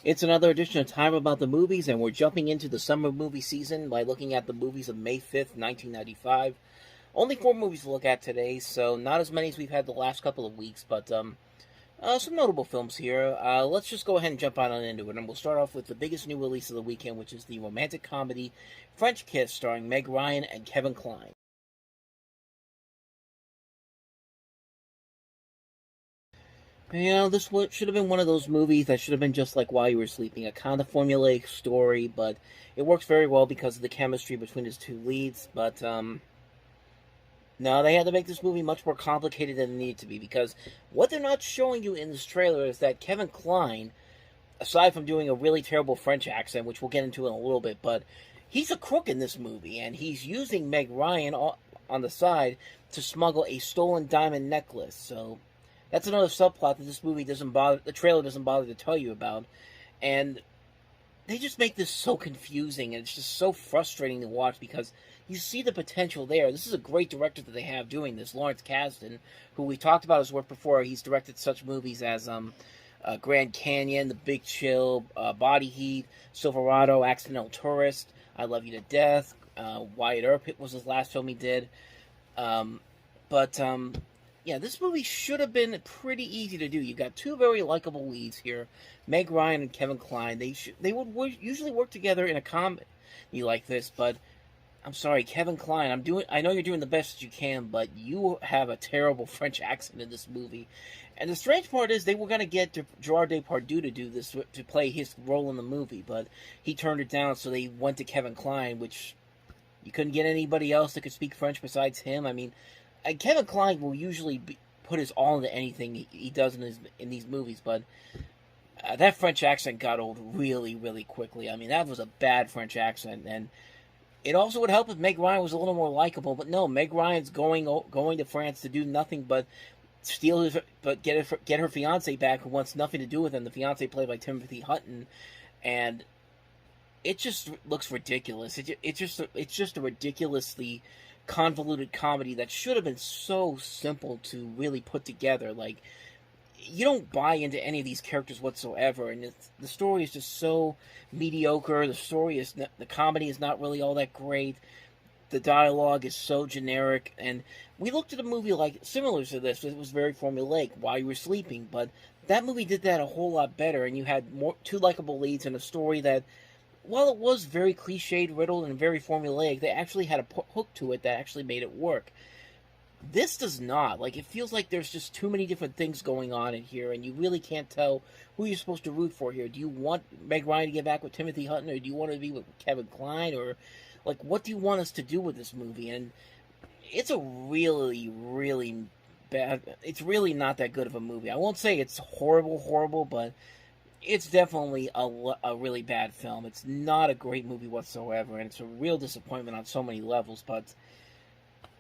It's another edition of Time About the Movies, and we're jumping into the summer movie season by looking at the movies of May 5th, 1995. Only 4 movies to look at today, so not as many as we've had the last couple of weeks, but some notable films here. Let's just go ahead and jump on into it, and we'll start off with the biggest new release of the weekend, which is the romantic comedy French Kiss, starring Meg Ryan and Kevin Kline. This should have been one of those movies that should have been just like While You Were Sleeping, a kind of formulaic story, but it works very well because of the chemistry between his two leads. But no, they had to make this movie much more complicated than it needed to be, because what they're not showing you in this trailer is that Kevin Kline, aside from doing a really terrible French accent, which we'll get into in a little bit, but he's a crook in this movie, and he's using Meg Ryan on the side to smuggle a stolen diamond necklace. So that's another subplot that the trailer doesn't bother to tell you about. And they just make this so confusing, and it's just so frustrating to watch because you see the potential there. This is a great director that they have doing this, Lawrence Kasdan, who we talked about his work before. He's directed such movies as Grand Canyon, The Big Chill, Body Heat, Silverado, Accidental Tourist, I Love You to Death, Wyatt Earp was his last film he did. But yeah, this movie should have been pretty easy to do. You got two very likable leads here, Meg Ryan and Kevin Kline. They would usually work together in a comedy like this, but I'm sorry, Kevin Kline. I know you're doing the best that you can, but you have a terrible French accent in this movie. And the strange part is they were going to get Gerard Depardieu to do this, to play his role in the movie, but he turned it down, so they went to Kevin Kline, which you couldn't get anybody else that could speak French besides him. I mean, Kevin Kline will usually put his all into anything he does in these movies, but that French accent got old really, really quickly. I mean, that was a bad French accent, and it also would help if Meg Ryan was a little more likable. But no, Meg Ryan's going to France to do nothing but get her fiance back, who wants nothing to do with him. The fiance played by Timothy Hutton, and it just looks ridiculous. It's just a ridiculously convoluted comedy that should have been so simple to really put together. Like, you don't buy into any of these characters whatsoever, and the story is just so mediocre. The comedy is not really all that great. The dialogue is so generic, and we looked at a movie like similar to this. It was very formulaic, While You Were Sleeping, but that movie did that a whole lot better, and you had two likable leads and a story that, while it was very cliched, riddled, and very formulaic, they actually had a hook to it that actually made it work. This does not. Like, it feels like there's just too many different things going on in here, and you really can't tell who you're supposed to root for here. Do you want Meg Ryan to get back with Timothy Hutton, or do you want to be with Kevin Kline, or, like, what do you want us to do with this movie? And it's a really, really it's really not that good of a movie. I won't say it's horrible, but it's definitely a really bad film. It's not a great movie whatsoever, and it's a real disappointment on so many levels, but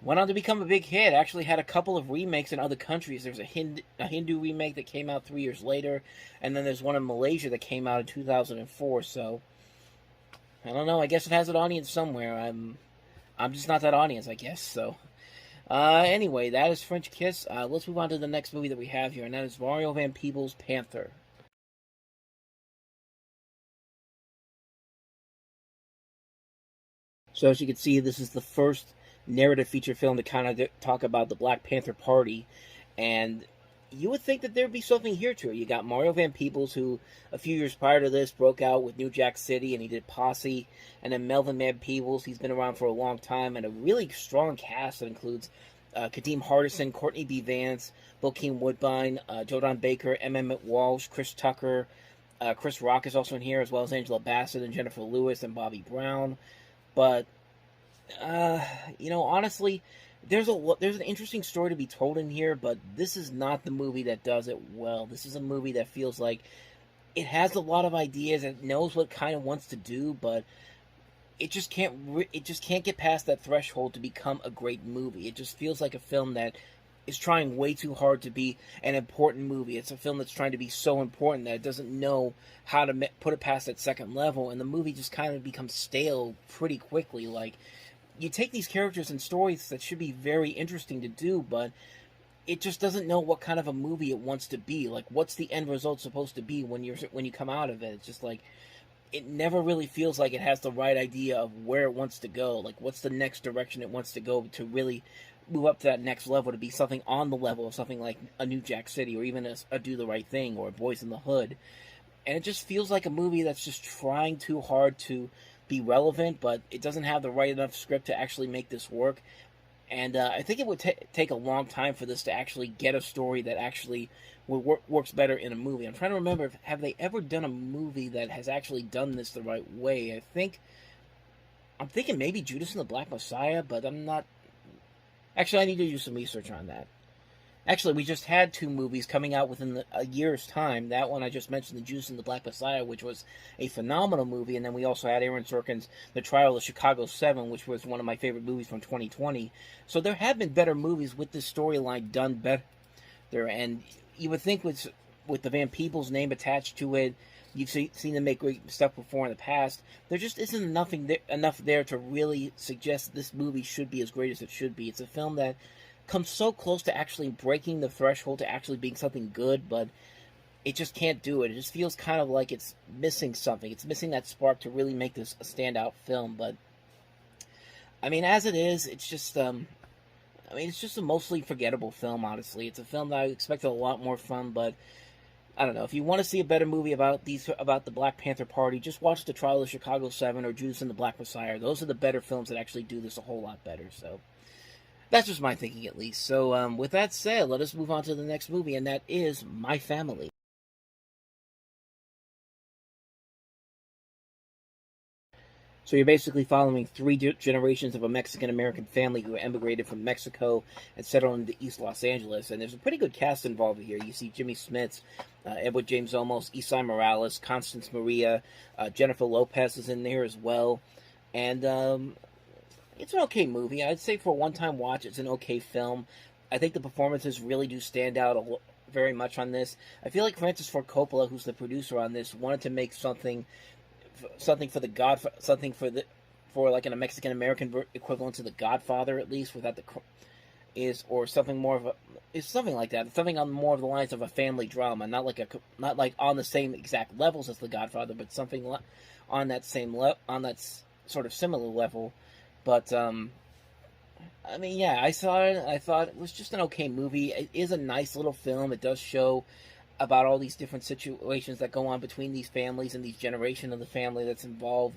went on to become a big hit. Actually had a couple of remakes in other countries. There's a Hindu remake that came out 3 years later, and then there's one in Malaysia that came out in 2004, so I don't know. I guess it has an audience somewhere. I'm just not that audience, I guess, so anyway, that is French Kiss. Let's move on to the next movie that we have here, and that is Mario Van Peebles' Panther. So as you can see, this is the first narrative feature film to kind of talk about the Black Panther Party, and you would think that there'd be something here to it. You got Mario Van Peebles, who a few years prior to this broke out with New Jack City, and he did Posse, and then Melvin Van Peebles. He's been around for a long time, and a really strong cast that includes Kadeem Hardison, Courtney B. Vance, Bokeem Woodbine, Jodan Baker, M. Emmett Walsh, Chris Tucker, Chris Rock is also in here, as well as Angela Bassett and Jennifer Lewis and Bobby Brown. But honestly, there's an interesting story to be told in here, but this is not the movie that does it well. This is a movie that feels like it has a lot of ideas, it knows what it kind of wants to do, but it just can't get past that threshold to become a great movie. It just feels like a film that is trying way too hard to be an important movie. It's a film that's trying to be so important that it doesn't know how to put it past that second level, and the movie just kind of becomes stale pretty quickly. Like, you take these characters and stories that should be very interesting to do, but it just doesn't know what kind of a movie it wants to be. Like, what's the end result supposed to be when you come out of it? It's just like it never really feels like it has the right idea of where it wants to go. Like, what's the next direction it wants to go to really move up to that next level, to be something on the level of something like a New Jack City, or even a Do the Right Thing, or Boys in the Hood. And it just feels like a movie that's just trying too hard to be relevant, but it doesn't have the right enough script to actually make this work. And I think it would take a long time for this to actually get a story that actually works better in a movie. I'm trying to remember, have they ever done a movie that has actually done this the right way? I'm thinking maybe Judas and the Black Messiah, but I'm not. Actually, I need to do some research on that. Actually, we just had two movies coming out within a year's time. That one I just mentioned, The Judas and the Black Messiah, which was a phenomenal movie. And then we also had Aaron Sorkin's The Trial of Chicago 7, which was one of my favorite movies from 2020. So there have been better movies with this storyline done better. And you would think with the Van Peebles name attached to it, you've seen them make great stuff before in the past. There just isn't enough there to really suggest this movie should be as great as it should be. It's a film that comes so close to actually breaking the threshold to actually being something good, but it just can't do it. It just feels kind of like it's missing something. It's missing that spark to really make this a standout film. But I mean, as it is, it's just it's just a mostly forgettable film, honestly. It's a film that I expected a lot more fun, but I don't know. If you want to see a better movie about the Black Panther Party, just watch The Trial of Chicago 7 or Judas and the Black Messiah. Those are the better films that actually do this a whole lot better. So that's just my thinking, at least. So with that said, let us move on to the next movie, and that is My Family. So you're basically following three generations of a Mexican-American family who emigrated from Mexico and settled into East Los Angeles. And there's a pretty good cast involved here. You see Jimmy Smits, Edward James Olmos, Isai Morales, Constance Maria, Jennifer Lopez is in there as well. And it's an okay movie. I'd say for a one-time watch, it's an okay film. I think the performances really do stand out very much on this. I feel like Francis Ford Coppola, who's the producer on this, wanted to make something for the for like a Mexican American equivalent to The Godfather, at least, without or something more of something like that. Something on more of the lines of a family drama, not like on the same exact levels as The Godfather, but something on that sort of similar level. But I mean, yeah, I saw it. I thought it was just an okay movie. It is a nice little film. It does show about all these different situations that go on between these families and these generation of the family that's involved.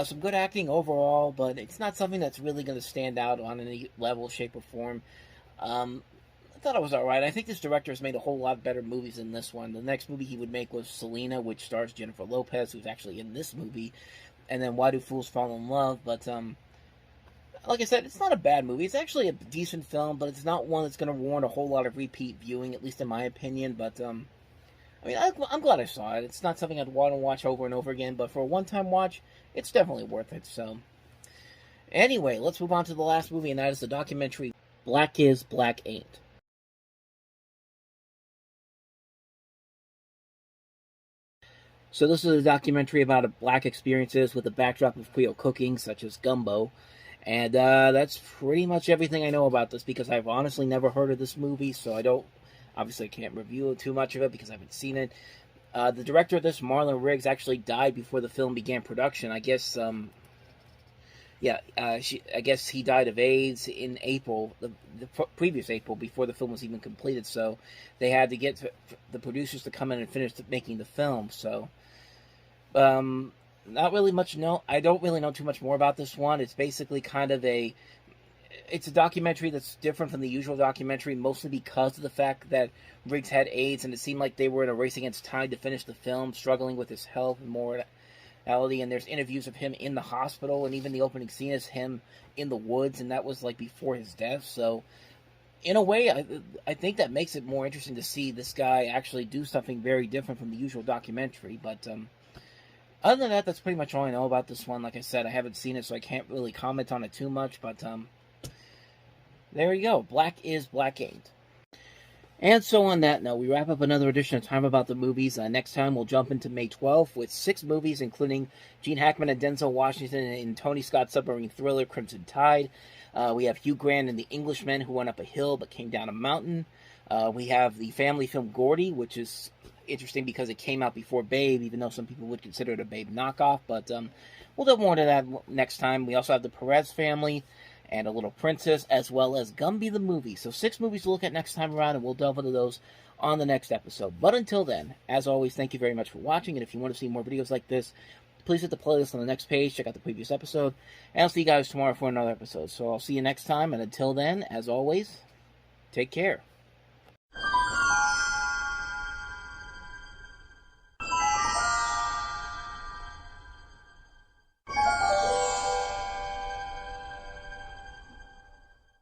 Some good acting overall, but it's not something that's really going to stand out on any level, shape, or form. I thought it was alright. I think this director has made a whole lot better movies than this one. The next movie he would make was Selena, which stars Jennifer Lopez, who's actually in this movie, and then Why Do Fools Fall in Love. But like I said, it's not a bad movie. It's actually a decent film, but it's not one that's going to warrant a whole lot of repeat viewing, at least in my opinion. But I mean, I'm glad I saw it. It's not something I'd want to watch over and over again, but for a one-time watch, it's definitely worth it. So anyway, let's move on to the last movie, and that is the documentary Black Is, Black Ain't. So this is a documentary about black experiences with a backdrop of Creole cooking, such as gumbo. And that's pretty much everything I know about this, because I've honestly never heard of this movie, so I can't review too much of it because I haven't seen it. The director of this, Marlon Riggs, actually died before the film began production. I guess, I guess he died of AIDS in April, the previous April, before the film was even completed. So they had to get the producers to come in and finish making the film. So, not really much. I don't really know too much more about this one. It's basically kind of it's a documentary that's different from the usual documentary, mostly because of the fact that Riggs had AIDS, and it seemed like they were in a race against time to finish the film, struggling with his health and mortality. And there's interviews of him in the hospital, and even the opening scene is him in the woods, and that was like before his death. So in a way, I think that makes it more interesting to see this guy actually do something very different from the usual documentary. But other than that, that's pretty much all I know about this one. Like I said, I haven't seen it, so I can't really comment on it too much. But there you go. Black Is, Black Ain't. And so on that note, we wrap up another edition of Time About the Movies. Next time, we'll jump into May 12th with 6 movies, including Gene Hackman and Denzel Washington in Tony Scott's submarine thriller, Crimson Tide. We have Hugh Grant and the Englishman who went up a hill but came down a mountain. We have the family film Gordy, which is interesting because it came out before Babe, even though some people would consider it a Babe knockoff. But we'll delve more into that next time. We also have the Perez family and A Little Princess, as well as Gumby the movie. So 6 movies to look at next time around, and we'll delve into those on the next episode. But until then, as always, thank you very much for watching, and if you want to see more videos like this, please hit the playlist on the next page, check out the previous episode, and I'll see you guys tomorrow for another episode. So I'll see you next time, and until then, as always, take care.